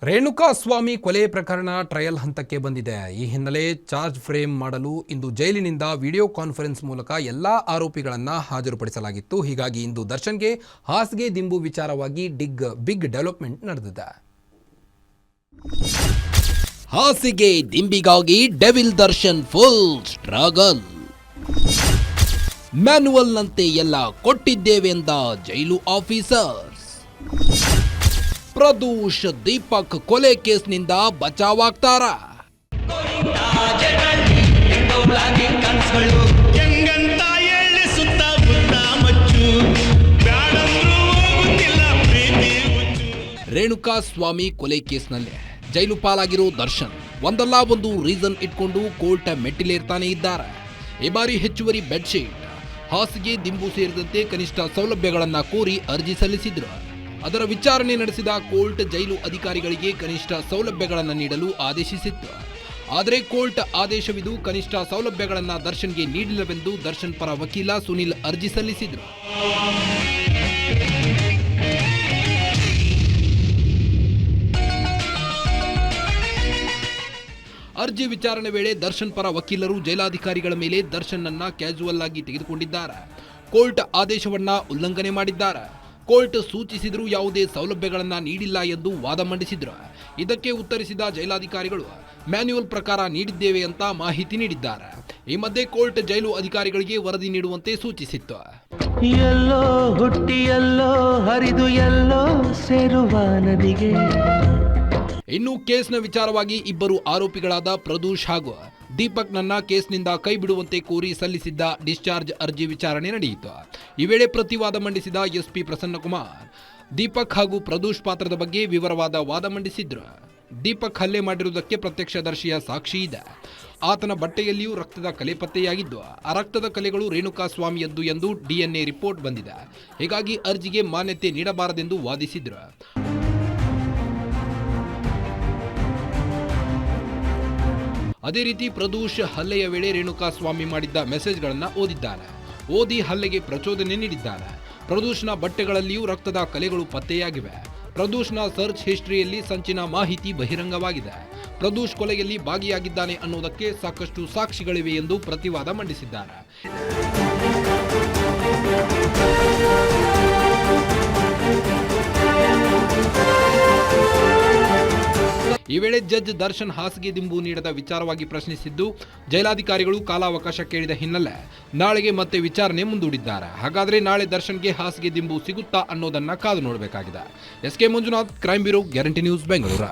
ರೇಣುಕಾಸ್ವಾಮಿ ಕೊಲೆ ಪ್ರಕರಣ ಟ್ರಯಲ್ ಹಂತಕ್ಕೆ ಬಂದಿದೆ. ಈ ಹಿನ್ನೆಲೆ ಚಾರ್ಜ್ ಫ್ರೇಮ್ ಮಾಡಲು ಇಂದು ಜೈಲಿನಿಂದ ವಿಡಿಯೋ ಕಾನ್ಫರೆನ್ಸ್ ಮೂಲಕ ಎಲ್ಲಾ ಆರೋಪಿಗಳನ್ನು ಹಾಜರುಪಡಿಸಲಾಗಿತ್ತು. ಹೀಗಾಗಿ ಇಂದು ದರ್ಶನ್ಗೆ ಹಾಸಿಗೆ ದಿಂಬು ವಿಚಾರವಾಗಿ ಬಿಗ್ ಡೆವಲಪ್ಮೆಂಟ್ ನಡೆದಿದೆ. ಹಾಸಿಗೆ ದಿಂಬಿಗಾಗಿ ಡೆವಿಲ್ ದರ್ಶನ್ ಫುಲ್ ಸ್ಟ್ರಗಲ್. ಮ್ಯಾನ್ಯುವಲ್ನಂತೆ ಎಲ್ಲ ಕೊಟ್ಟಿದ್ದೇವೆಂದ ಜೈಲು ಆಫೀಸರ್ಸ್. ಪ್ರದೂಷ್ ದೀಪಕ್ ಕೊಲೆ ಕೇಸ್ನಿಂದ ಬಚಾವಾಗ್ತಾರ. ರೇಣುಕಾಸ್ವಾಮಿ ಕೊಲೆ ಕೇಸ್ನಲ್ಲಿ ಜೈಲು ಪಾಲಾಗಿರೋ ದರ್ಶನ್ ಒಂದಲ್ಲ ಒಂದು ರೀಸನ್ ಇಟ್ಕೊಂಡು ಕೋರ್ಟ್ ಮೆಟ್ಟಿಲೇರ್ತಾನೆ ಇದ್ದಾರೆ. ಈ ಬಾರಿ ಹೆಚ್ಚುವರಿ ಬೆಡ್ಶೀಟ್, ಹಾಸಿಗೆ ದಿಂಬು ಸೇರಿದಂತೆ ಕನಿಷ್ಠ ಸೌಲಭ್ಯಗಳನ್ನು ಕೋರಿ ಅರ್ಜಿ ಸಲ್ಲಿಸಿದ್ರು. ಅದರ ವಿಚಾರಣೆ ನಡೆಸಿದ ಕೋರ್ಟ್ ಜೈಲು ಅಧಿಕಾರಿಗಳಿಗೆ ಕನಿಷ್ಠ ಸೌಲಭ್ಯಗಳನ್ನು ನೀಡಲು ಆದೇಶಿಸಿತ್ತು. ಆದರೆ ಕೋರ್ಟ್ ಆದೇಶವಿದು ಕನಿಷ್ಠ ಸೌಲಭ್ಯಗಳನ್ನು ದರ್ಶನ್ಗೆ ನೀಡಿಲ್ಲವೆಂದು ದರ್ಶನ್ ಪರ ವಕೀಲ ಸುನಿಲ್ ಅರ್ಜಿ ಸಲ್ಲಿಸಿದ್ರು. ಅರ್ಜಿ ವಿಚಾರಣೆ ವೇಳೆ ದರ್ಶನ್ ಪರ ವಕೀಲರು ಜೈಲಾಧಿಕಾರಿಗಳ ಮೇಲೆ ದರ್ಶನ್ನನ್ನ ಕ್ಯಾಜುವಲ್ ಆಗಿ ತೆಗೆದುಕೊಂಡಿದ್ದಾರೆ. ಕೋರ್ಟ್ ಆದೇಶವನ್ನ ಉಲ್ಲಂಘನೆ ಮಾಡಿದ್ದಾರೆ. ಕೋರ್ಟ್ ಸೂಚಿಸಿದರೂ ಯಾವುದೇ ಸೌಲಭ್ಯಗಳನ್ನ ನೀಡಿಲ್ಲ ಎಂದು ವಾದ ಮಂಡಿಸಿದ್ರು. ಇದಕ್ಕೆ ಉತ್ತರಿಸಿದ ಜೈಲಾಧಿಕಾರಿಗಳು ಮ್ಯಾನ್ಯುವಲ್ ಪ್ರಕಾರ ನೀಡಿದ್ದೇವೆ ಅಂತ ಮಾಹಿತಿ ನೀಡಿದ್ದಾರೆ. ಈ ಮಧ್ಯೆ ಕೋರ್ಟ್ ಜೈಲು ಅಧಿಕಾರಿಗಳಿಗೆ ವರದಿ ನೀಡುವಂತೆ ಸೂಚಿಸಿತ್ತು. ಎಲ್ಲೋ ಹುಟ್ಟಿ ಎಲ್ಲೋ ಹರಿದು ಎಲ್ಲೋ ಸೇರುವ ನದಿಗೆ. ಇನ್ನು ಕೇಸ್ನ ವಿಚಾರವಾಗಿ ಇಬ್ಬರು ಆರೋಪಿಗಳಾದ ಪ್ರದೂಷ್ ಹಾಗೂ ದೀಪಕ್ ನನ್ನ ಕೇಸ್ನಿಂದ ಕೈ ಬಿಡುವಂತೆ ಕೋರಿ ಸಲ್ಲಿಸಿದ್ದ ಡಿಸ್ಚಾರ್ಜ್ ಅರ್ಜಿ ವಿಚಾರಣೆ ನಡೆಯಿತು. ಈ ವೇಳೆ ಪ್ರತಿವಾದ ಮಂಡಿಸಿದ ಎಸ್ಪಿ ಪ್ರಸನ್ನಕುಮಾರ್ ದೀಪಕ್ ಹಾಗೂ ಪ್ರದೂಷ್ ಪಾತ್ರದ ಬಗ್ಗೆ ವಿವರವಾದ ವಾದ ಮಂಡಿಸಿದ್ರು. ದೀಪಕ್ ಹಲ್ಲೆ ಮಾಡಿರುವುದಕ್ಕೆ ಪ್ರತ್ಯಕ್ಷದರ್ಶಿಯ ಸಾಕ್ಷಿ ಇದೆ. ಆತನ ಬಟ್ಟೆಯಲ್ಲಿಯೂ ರಕ್ತದ ಕಲೆ ಪತ್ತೆಯಾಗಿದ್ದು ಆ ರಕ್ತದ ಕಲೆಗಳು ರೇಣುಕಾಸ್ವಾಮಿಯದ್ದು ಎಂದು DNA ರಿಪೋರ್ಟ್ ಬಂದಿದೆ. ಹೀಗಾಗಿ ಅರ್ಜಿಗೆ ಮಾನ್ಯತೆ ನೀಡಬಾರದೆಂದು ವಾದಿಸಿದ್ರು. ಅದೇ ರೀತಿ ಪ್ರದೂಷ್ ಹಲ್ಲೆಯ ವೇಳೆ ರೇಣುಕಾಸ್ವಾಮಿ ಮಾಡಿದ್ದ ಮೆಸೇಜ್ಗಳನ್ನು ಓದಿ ಹಲ್ಲೆಗೆ ಪ್ರಚೋದನೆ ನೀಡಿದ್ದಾನೆ. ಪ್ರದೂಷ್ನ ಬಟ್ಟೆಗಳಲ್ಲಿಯೂ ರಕ್ತದ ಕಲೆಗಳು ಪತ್ತೆಯಾಗಿವೆ. ಪ್ರದೂಷ್ನ ಸರ್ಚ್ ಹಿಸ್ಟರಿಯಲ್ಲಿ ಸಂಚಿನ ಮಾಹಿತಿ ಬಹಿರಂಗವಾಗಿದೆ. ಪ್ರದೂಷ್ ಕೊಲೆಯಲ್ಲಿ ಭಾಗಿಯಾಗಿದ್ದಾನೆ ಅನ್ನೋದಕ್ಕೆ ಸಾಕಷ್ಟು ಸಾಕ್ಷಿಗಳಿವೆ ಎಂದು ಪ್ರತಿವಾದ ಮಂಡಿಸಿದ್ದಾರೆ. ಈ ವೇಳೆ ಜಡ್ಜ್ ದರ್ಶನ್ ಹಾಸಿಗೆ ದಿಂಬು ನೀಡದ ವಿಚಾರವಾಗಿ ಪ್ರಶ್ನಿಸಿದ್ದು, ಜೈಲಾಧಿಕಾರಿಗಳು ಕಾಲಾವಕಾಶ ಕೇಳಿದ ಹಿನ್ನೆಲೆ ನಾಳೆಗೆ ಮತ್ತೆ ವಿಚಾರಣೆ ಮುಂದೂಡಿದ್ದಾರೆ. ಹಾಗಾದ್ರೆ ನಾಳೆ ದರ್ಶನ್ಗೆ ಹಾಸಿಗೆ ದಿಂಬು ಸಿಗುತ್ತಾ ಅನ್ನೋದನ್ನ ಕಾದು ನೋಡಬೇಕಾಗಿದೆ. SK Manjunath, crime bureau, guarantee news, Bengaluru.